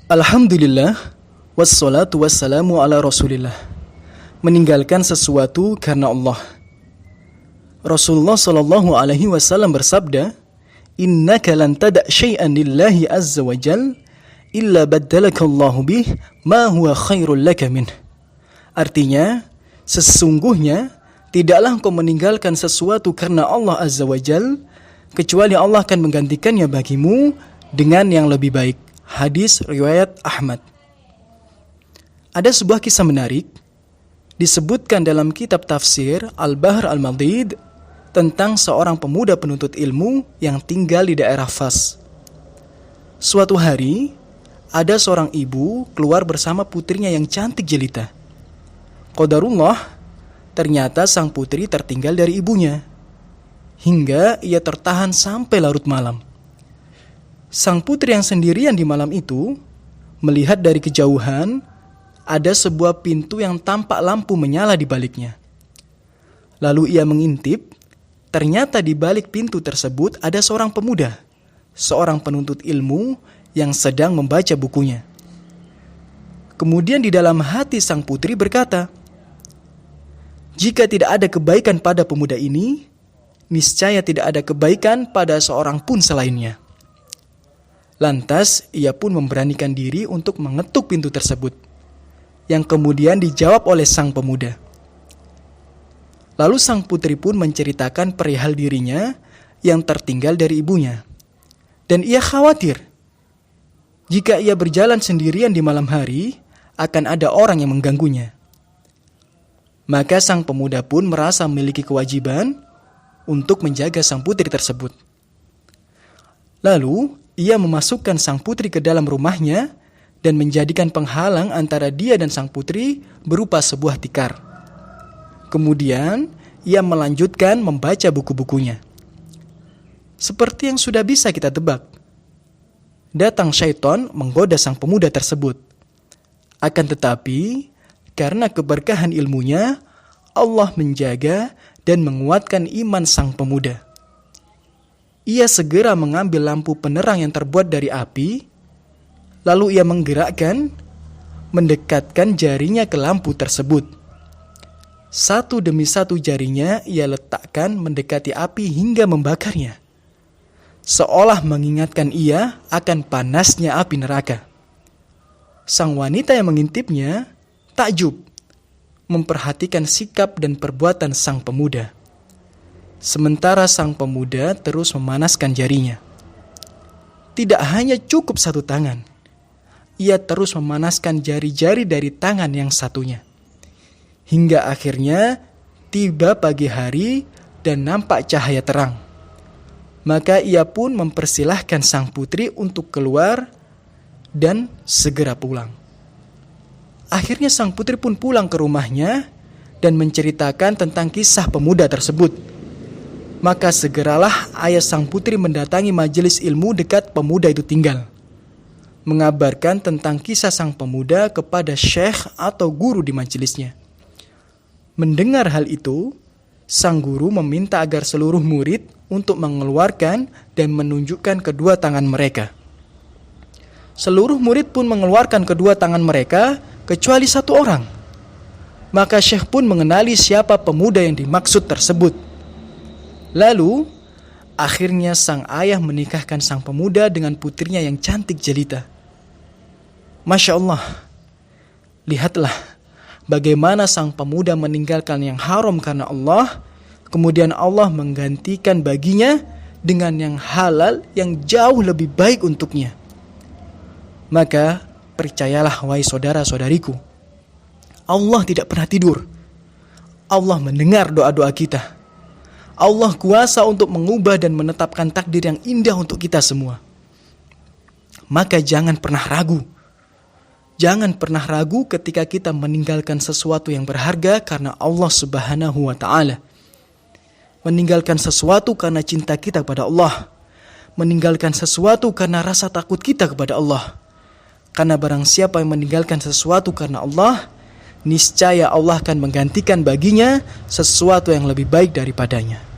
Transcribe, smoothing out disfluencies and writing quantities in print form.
Alhamdulillah, wassalatu wassalamu ala rasulillah. Meninggalkan sesuatu karena Allah. Rasulullah SAW bersabda, "Innaka lan tada' syai'an lillahi azza wa jal illa baddalaka Allahu bih ma huwa khairul laka min." Artinya, sesungguhnya tidaklah engkau meninggalkan sesuatu karena Allah azza wa jal kecuali Allah akan menggantikannya bagimu dengan yang lebih baik. Hadis riwayat Ahmad. Ada sebuah kisah menarik disebutkan dalam kitab tafsir Al-Bahr Al-Madid tentang seorang pemuda penuntut ilmu yang tinggal di daerah Fas. Suatu hari, ada seorang ibu keluar bersama putrinya yang cantik jelita. Qadarullah, ternyata sang putri tertinggal dari ibunya, hingga ia tertahan sampai larut malam. Sang putri yang sendirian di malam itu melihat dari kejauhan ada sebuah pintu yang tampak lampu menyala di baliknya. Lalu ia mengintip, ternyata di balik pintu tersebut ada seorang pemuda, seorang penuntut ilmu yang sedang membaca bukunya. Kemudian di dalam hati sang putri berkata, "Jika tidak ada kebaikan pada pemuda ini, niscaya tidak ada kebaikan pada seorang pun selainnya." Lantas ia pun memberanikan diri untuk mengetuk pintu tersebut, yang kemudian dijawab oleh sang pemuda. Lalu sang putri pun menceritakan perihal dirinya yang tertinggal dari ibunya. Dan ia khawatir, jika ia berjalan sendirian di malam hari, akan ada orang yang mengganggunya. Maka sang pemuda pun merasa memiliki kewajiban untuk menjaga sang putri tersebut. Lalu ia memasukkan sang putri ke dalam rumahnya dan menjadikan penghalang antara dia dan sang putri berupa sebuah tikar. Kemudian ia melanjutkan membaca buku-bukunya. Seperti yang sudah bisa kita tebak, datang syaitan menggoda sang pemuda tersebut. Akan tetapi, karena keberkahan ilmunya, Allah menjaga dan menguatkan iman sang pemuda. Ia segera mengambil lampu penerang yang terbuat dari api, lalu ia mendekatkan jarinya ke lampu tersebut. Satu demi satu jarinya ia letakkan mendekati api hingga membakarnya, seolah mengingatkan ia akan panasnya api neraka. Sang wanita yang mengintipnya takjub, memperhatikan sikap dan perbuatan sang pemuda. Sementara sang pemuda terus memanaskan jarinya. Tidak hanya cukup satu tangan, ia terus memanaskan jari-jari dari tangan yang satunya. Hingga akhirnya tiba pagi hari dan nampak cahaya terang. Maka ia pun mempersilahkan sang putri untuk keluar dan segera pulang. Akhirnya sang putri pun pulang ke rumahnya dan menceritakan tentang kisah pemuda tersebut. Maka segeralah ayah sang putri mendatangi majelis ilmu dekat pemuda itu tinggal, mengabarkan tentang kisah sang pemuda kepada syekh atau guru di majelisnya. Mendengar hal itu, sang guru meminta agar seluruh murid untuk mengeluarkan dan menunjukkan kedua tangan mereka. Seluruh murid pun mengeluarkan kedua tangan mereka kecuali satu orang. Maka syekh pun mengenali siapa pemuda yang dimaksud tersebut. Lalu, akhirnya sang ayah menikahkan sang pemuda dengan putrinya yang cantik jelita. Masya Allah, lihatlah bagaimana sang pemuda meninggalkan yang haram karena Allah, kemudian Allah menggantikan baginya dengan yang halal yang jauh lebih baik untuknya. Maka, percayalah wahai saudara-saudariku, Allah tidak pernah tidur. Allah mendengar doa-doa kita. Allah kuasa untuk mengubah dan menetapkan takdir yang indah untuk kita semua. Maka jangan pernah ragu. Jangan pernah ragu ketika kita meninggalkan sesuatu yang berharga karena Allah Subhanahu wa ta'ala. Meninggalkan sesuatu karena cinta kita kepada Allah. Meninggalkan sesuatu karena rasa takut kita kepada Allah. Karena barang siapa yang meninggalkan sesuatu karena Allah, niscaya Allah akan menggantikan baginya sesuatu yang lebih baik daripadanya.